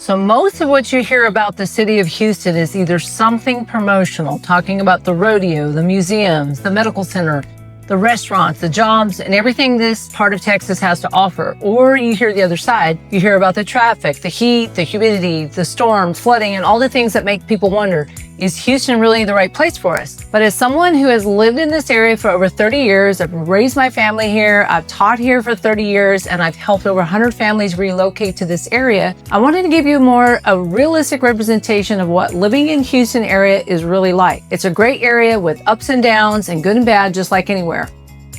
So most of what you hear about the city of Houston is either something promotional, talking about the rodeo, the museums, the medical center, the restaurants, the jobs, and everything this part of Texas has to offer. Or you hear the other side, you hear about the traffic, the heat, the humidity, the storm, flooding, and all the things that make people wonder, is Houston really the right place for us? But as someone who has lived in this area for over 30 years, I've raised my family here, I've taught here for 30 years, and I've helped over 100 families relocate to this area, I wanted to give you a realistic representation of what living in Houston area is really like. It's a great area with ups and downs and good and bad, just like anywhere.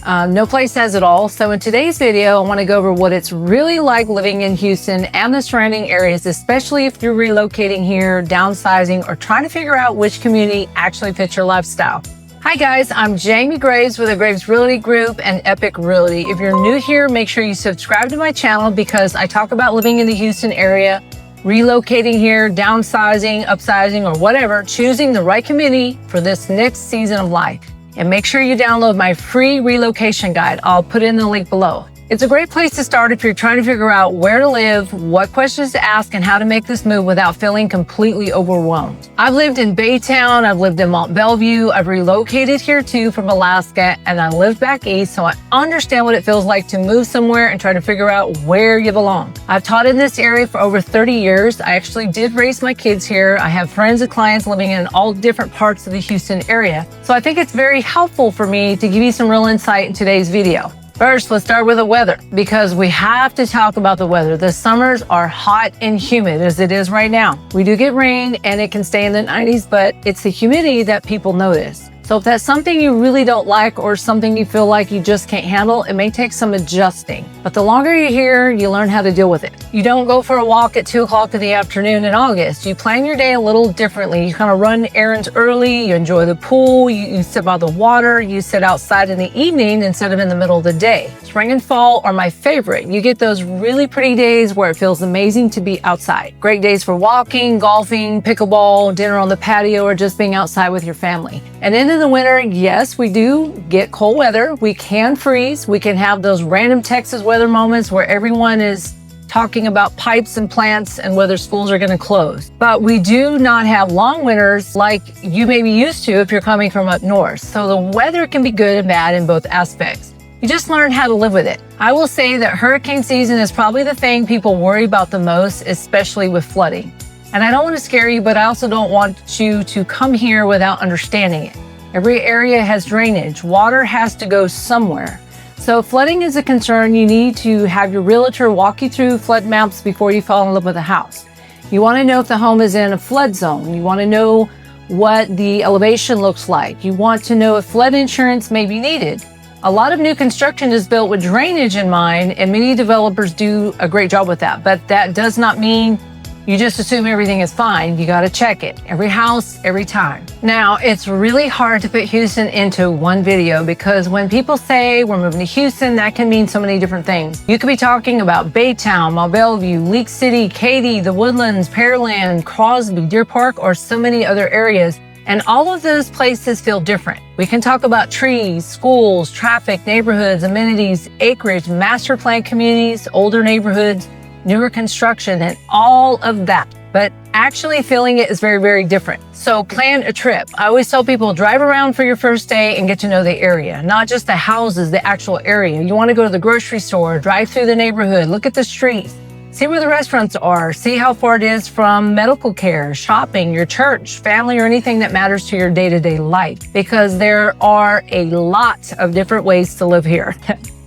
No place has it all. So in today's video, I want to go over what it's really like living in Houston and the surrounding areas, especially if you're relocating here, downsizing, or trying to figure out which community actually fits your lifestyle. Hi guys, I'm Jamie Graves with the Graves Realty Group and Epic Realty. If you're new here, make sure you subscribe to my channel because I talk about living in the Houston area, relocating here, downsizing, upsizing, or whatever, choosing the right community for this next season of life. And make sure you download my free relocation guide. I'll put in the link below. It's a great place to start if you're trying to figure out where to live, what questions to ask, and how to make this move without feeling completely overwhelmed. I've lived in Baytown, I've lived in Mont Bellevue, I've relocated here too from Alaska, and I live back east, so I understand what it feels like to move somewhere and try to figure out where you belong. I've taught in this area for over 30 years. I actually did raise my kids here. I have friends and clients living in all different parts of the Houston area, so I think it's very helpful for me to give you some real insight in today's video. First, let's start with the weather because we have to talk about the weather. The summers are hot and humid as it is right now. We do get rain and it can stay in the 90s, but it's the humidity that people notice. So if that's something you really don't like or something you feel like you just can't handle, it may take some adjusting. But the longer you're here, you learn how to deal with it. You don't go for a walk at 2 o'clock in the afternoon in August. You plan your day a little differently. You kind of run errands early, you enjoy the pool, you sit by the water, you sit outside in the evening instead of in the middle of the day. Spring and fall are my favorite. You get those really pretty days where it feels amazing to be outside. Great days for walking, golfing, pickleball, dinner on the patio, or just being outside with your family. And then in the winter, yes, we do get cold weather. We can freeze. We can have those random Texas weather moments where everyone is talking about pipes and plants and whether schools are going to close. But we do not have long winters like you may be used to if you're coming from up north. So the weather can be good and bad in both aspects. You just learn how to live with it. I will say that hurricane season is probably the thing people worry about the most, especially with flooding. And I don't want to scare you, but I also don't want you to come here without understanding it. Every area has drainage. Water has to go somewhere. So if flooding is a concern, you need to have your realtor walk you through flood maps before you fall in love with a house. You want to know if the home is in a flood zone. You want to know what the elevation looks like. You want to know if flood insurance may be needed. A lot of new construction is built with drainage in mind, and many developers do a great job with that. But that does not mean you just assume everything is fine. You got to check it. Every house, every time. Now, it's really hard to put Houston into one video because when people say we're moving to Houston, that can mean so many different things. You could be talking about Baytown, Mont Bellevue, Leak City, Katy, the Woodlands, Pearland, Crosby, Deer Park, or so many other areas. And all of those places feel different. We can talk about trees, schools, traffic, neighborhoods, amenities, acreage, master plan communities, older neighborhoods, newer construction, and all of that. But actually feeling it is very, very different. So plan a trip. I always tell people drive around for your first day and get to know the area, not just the houses, the actual area. You want to go to the grocery store, drive through the neighborhood, look at the streets, see where the restaurants are, see how far it is from medical care, shopping, your church, family, or anything that matters to your day-to-day life, because there are a lot of different ways to live here.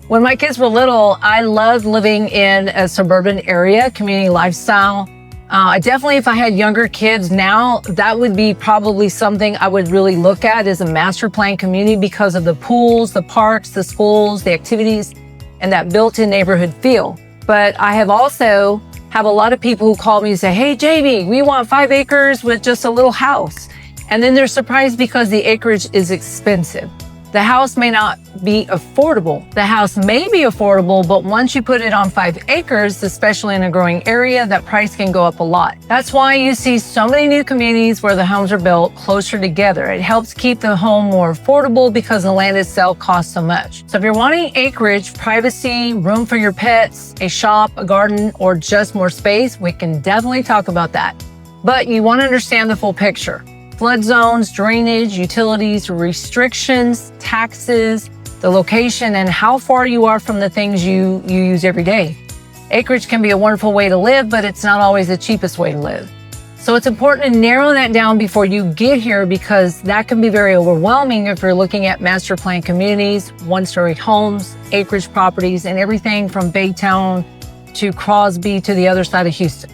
When my kids were little, I loved living in a suburban area, community lifestyle. Definitely, if I had younger kids now, that would be probably something I would really look at as a master plan community because of the pools, the parks, the schools, the activities, and that built-in neighborhood feel. But I have also have a lot of people who call me and say, hey, Jamie, we want 5 acres with just a little house. And then they're surprised because the acreage is expensive. The house may not be affordable. The house may be affordable, but once you put it on 5 acres, especially in a growing area, that price can go up a lot. That's why you see so many new communities where the homes are built closer together. It helps keep the home more affordable because the land itself costs so much. So if you're wanting acreage, privacy, room for your pets, a shop, a garden, or just more space, we can definitely talk about that. But you want to understand the full picture. Flood zones, drainage, utilities, restrictions, taxes, the location, and how far you are from the things you use every day. Acreage can be a wonderful way to live, but it's not always the cheapest way to live. So it's important to narrow that down before you get here because that can be very overwhelming if you're looking at master plan communities, one-story homes, acreage properties, and everything from Baytown to Crosby to the other side of Houston.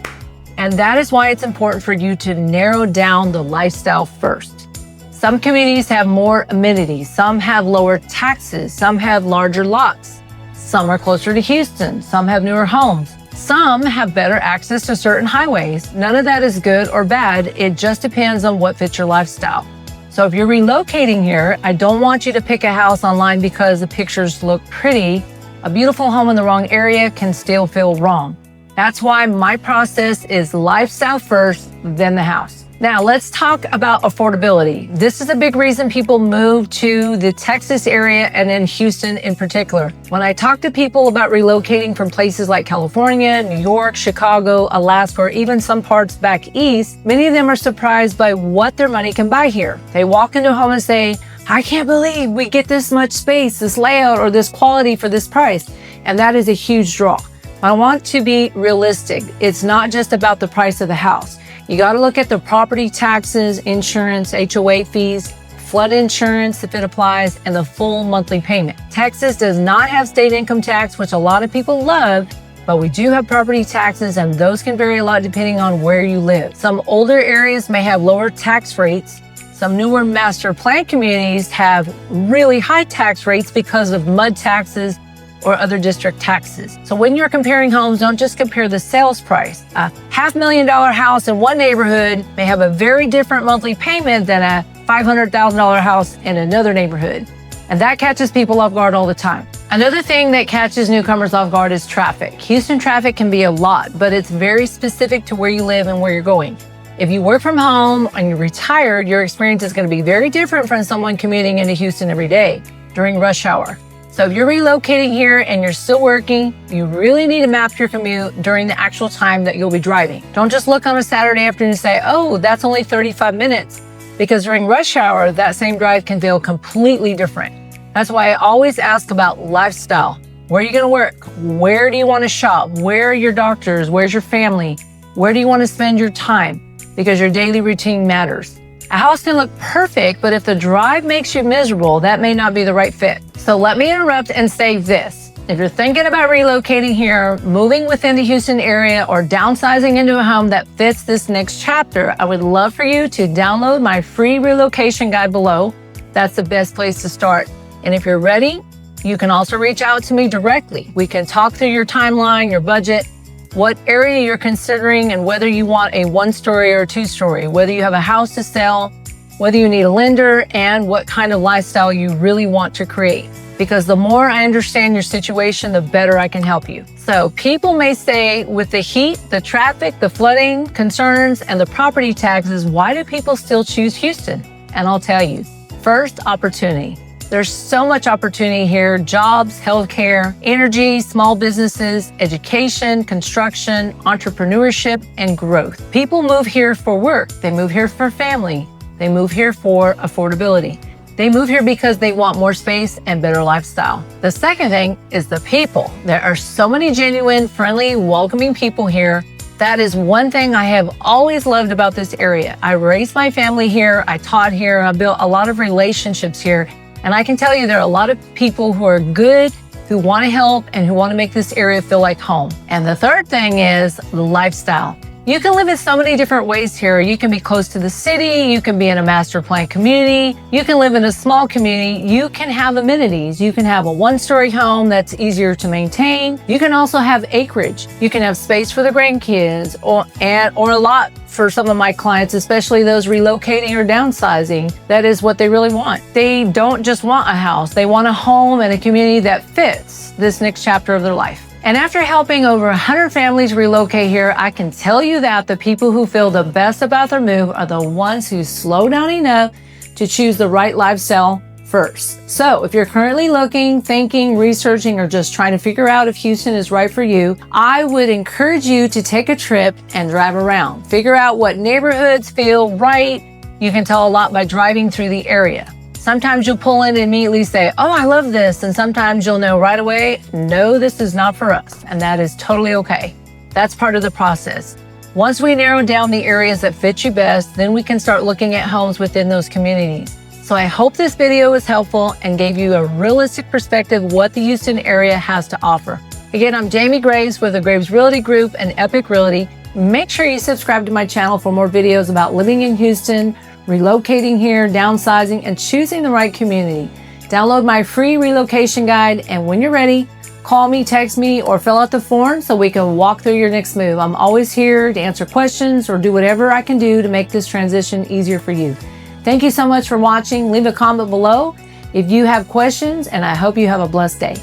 And that is why it's important for you to narrow down the lifestyle first. Some communities have more amenities, some have lower taxes, some have larger lots, some are closer to Houston, some have newer homes, some have better access to certain highways. None of that is good or bad, it just depends on what fits your lifestyle. So if you're relocating here, I don't want you to pick a house online because the pictures look pretty. A beautiful home in the wrong area can still feel wrong. That's why my process is lifestyle first, then the house. Now let's talk about affordability. This is a big reason people move to the Texas area and in Houston in particular. When I talk to people about relocating from places like California, New York, Chicago, Alaska, or even some parts back east, many of them are surprised by what their money can buy here. They walk into a home and say, I can't believe we get this much space, this layout, or this quality for this price. And that is a huge draw. I want to be realistic. It's not just about the price of the house. You got to look at the property taxes, insurance, HOA fees, flood insurance if it applies, and the full monthly payment. Texas does not have state income tax, which a lot of people love, but we do have property taxes, and those can vary a lot depending on where you live. Some older areas may have lower tax rates. Some newer master plan communities have really high tax rates because of MUD taxes or other district taxes. So when you're comparing homes, don't just compare the sales price. A $500,000 house in one neighborhood may have a very different monthly payment than a $500,000 house in another neighborhood. And that catches people off guard all the time. Another thing that catches newcomers off guard is traffic. Houston traffic can be a lot, but it's very specific to where you live and where you're going. If you work from home and you're retired, your experience is going to be very different from someone commuting into Houston every day during rush hour. So if you're relocating here and you're still working, you really need to map your commute during the actual time that you'll be driving. Don't just look on a Saturday afternoon and say, oh, that's only 35 minutes. Because during rush hour, that same drive can feel completely different. That's why I always ask about lifestyle. Where are you going to work? Where do you want to shop? Where are your doctors? Where's your family? Where do you want to spend your time? Because your daily routine matters. A house can look perfect, but if the drive makes you miserable, that may not be the right fit. So let me interrupt and say this. If you're thinking about relocating here, moving within the Houston area, or downsizing into a home that fits this next chapter, I would love for you to download my free relocation guide below. That's the best place to start. And if you're ready, you can also reach out to me directly. We can talk through your timeline, your budget, what area you're considering, and whether you want a 1-story or 2-story, whether you have a house to sell, whether you need a lender, and what kind of lifestyle you really want to create. Because the more I understand your situation, the better I can help you. So people may say, with the heat, the traffic, the flooding concerns, and the property taxes, why do people still choose Houston? And I'll tell you. First, opportunity. There's so much opportunity here: jobs, healthcare, energy, small businesses, education, construction, entrepreneurship, and growth. People move here for work. They move here for family. They move here for affordability. They move here because they want more space and better lifestyle. The second thing is the people. There are so many genuine, friendly, welcoming people here. That is one thing I have always loved about this area. I raised my family here. I taught here. I built a lot of relationships here. And I can tell you there are a lot of people who are good, who want to help, and who want to make this area feel like home. And the third thing is the lifestyle. You can live in so many different ways here. You can be close to the city, you can be in a master plan community, you can live in a small community, you can have amenities. You can have a one-story home that's easier to maintain. You can also have acreage. You can have space for the grandkids or a lot for some of my clients, especially those relocating or downsizing. That is what they really want. They don't just want a house, they want a home and a community that fits this next chapter of their life. And after helping over 100 families relocate here, I can tell you that the people who feel the best about their move are the ones who slow down enough to choose the right lifestyle first. So if you're currently looking, thinking, researching, or just trying to figure out if Houston is right for you, I would encourage you to take a trip and drive around. Figure out what neighborhoods feel right. You can tell a lot by driving through the area. Sometimes you'll pull in and immediately say, oh, I love this. And sometimes you'll know right away, no, this is not for us. And that is totally okay. That's part of the process. Once we narrow down the areas that fit you best, then we can start looking at homes within those communities. So I hope this video was helpful and gave you a realistic perspective of what the Houston area has to offer. Again, I'm Jamie Graves with the Graves Realty Group and Epic Realty. Make sure you subscribe to my channel for more videos about living in Houston, relocating here, downsizing, and choosing the right community. Download my free relocation guide, and when you're ready, call me, text me, or fill out the form so we can walk through your next move. I'm always here to answer questions or do whatever I can do to make this transition easier for you. Thank you so much for watching. Leave a comment below if you have questions, and I hope you have a blessed day.